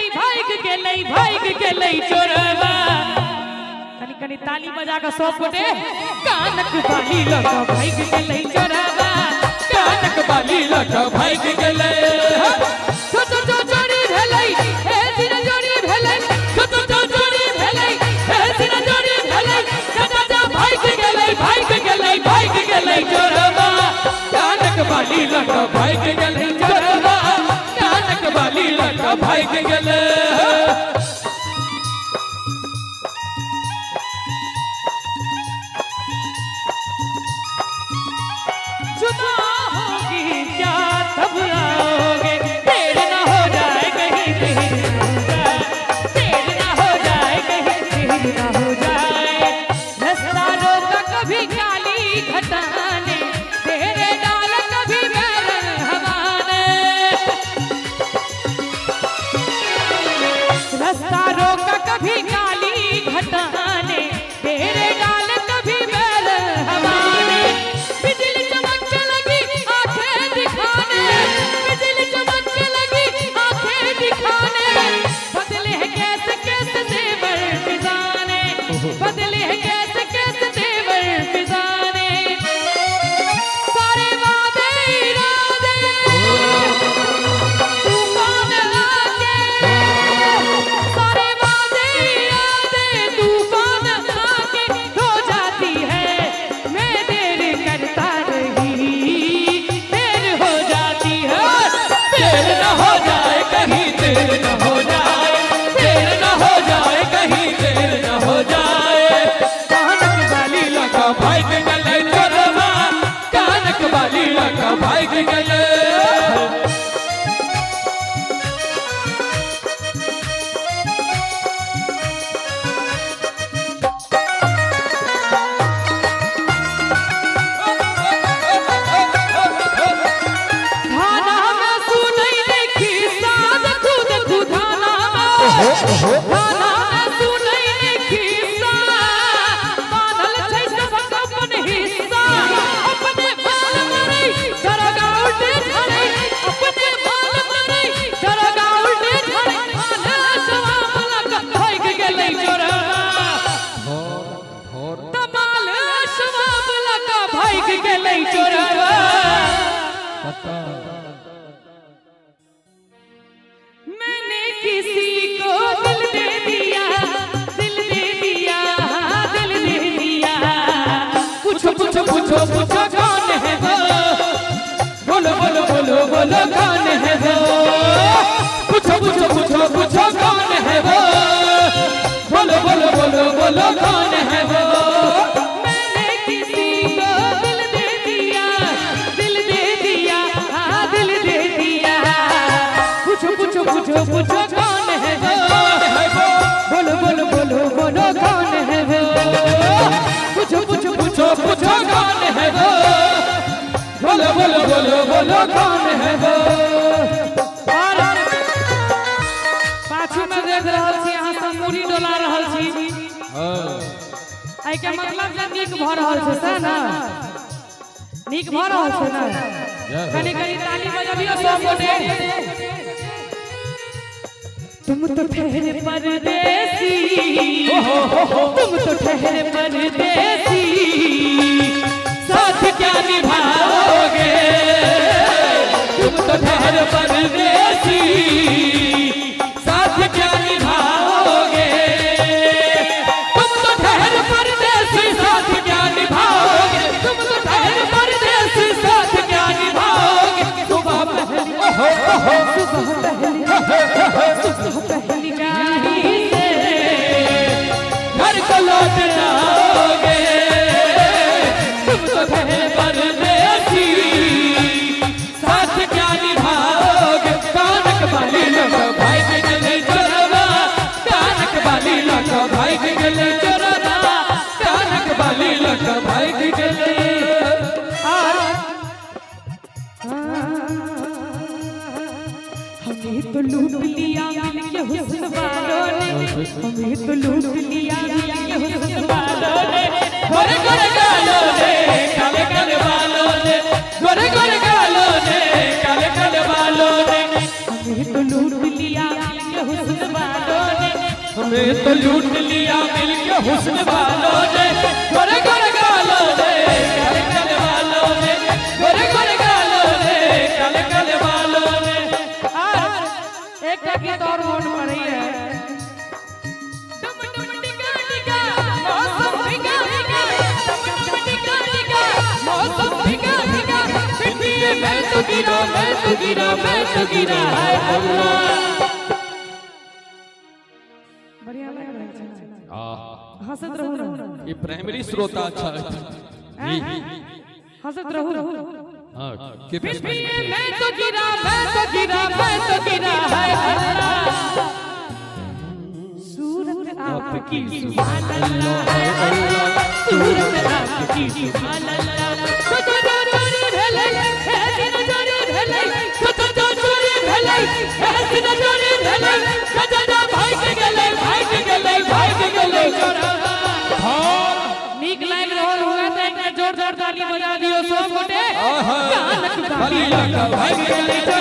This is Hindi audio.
भाग गेलै चोरवा कनी कनी ताली बजा के सब गोटे कानक बाली लगा भाग गेलै चोरवा कानक बाली लगा भाग गेलै छोट छोट चोरी भेलै हे दिन चोरी भेलै छोट छोट चोरी भेलै हे दिन चोरी भेलै जा भाग गेलै चोरवा कानक बाली लगा भाग गेलै चोरवा कानक बाली लगा भाग गेलै मैंने किसी को दिल दे दिया दिल दे दिया दिल दे दिया पूछो पूछो पूछो पूछो कौन है वो बोलो बोलो बोलो बोलो कौन है वो पूछो पूछो पूछो पूछो कौन है वो बोलो बोलो बोलो बोलो कौन है वो मैंने किसी को दिल दे दिया दिल दे दिया दिल दे दिया पूछो पूछो पूछो पूछो कौन है वो बोलो बोलो बोलो बोलो कौन है वो पूछो पूछो पूछो पूछो कौन है वो बोलो बोलो बोलो बोलो कौन है वो और पाछू में देख रहल छी अहाँ सब मुड़ी डोला रहल छी आई के मतलब जे नीक भ रहल छै से ना नीक भ रहल छै ना कनी कनी ताली बजाबियो सब गोटे तुम तो ठहरे परदेसी तुम तो ठहरे परदेसी साथ क्या निभाओगे तुम तो ठहरे परदेसी साथ क्या निभाओगे तुम तो ठहरे परदेसी साथ क्या निभाओगे तुम तो ठहरे परदेसी साथ क्या निभाओगे सुबह पहली गाड़ी से घर को लौट जाओगे तुम तो ठहरे परदेसी साथ क्या निभाओगे कानक बाली लगा भाई के गले चोरवा कानक बाली लगा भाई के गले चोरवा कानक बाली लगा भाई के गले हमें तो लूट लिया मिलके हुस्न वालों ने हमें तो लूट लिया मिलके हुस्न वालों ने गोरे गोरे गालों ने काले काले बालों ने गोरे गोरे गालों ने काले काले बालों ने हमें तो लूट लिया मिलके हुस्न वालों ने, हमें तो लूट लिया मिलके हुस्न वालों ने, गोरे गोरे गालों ने, काले काले वालों ने, गोरे गोरे गालों ने, काले काले वालों ने। एक गीत और मोड़ पड़ी है। मैं तो गिरा, मैं तो गिरा, मैं तो गिरा, हाय अल्लाह। बढ़िया लग रहा हाँ, हंसत रहूं ये प्राइमरी श्रोता अच्छा है। हंसत रहूं हाँ, के मैं तो गिरा, मैं तो गिरा, मैं तो गिरा, हाय अल्लाह। सूरत आपकी सुभान अल्लाह, हाय अल्लाह। सूरत आपकी सुभान अल्लाह। नीक लाग रहल होगा तो एक जोरदार ताली बजा दियो सब गोटे। खाली लगा भाग गेले।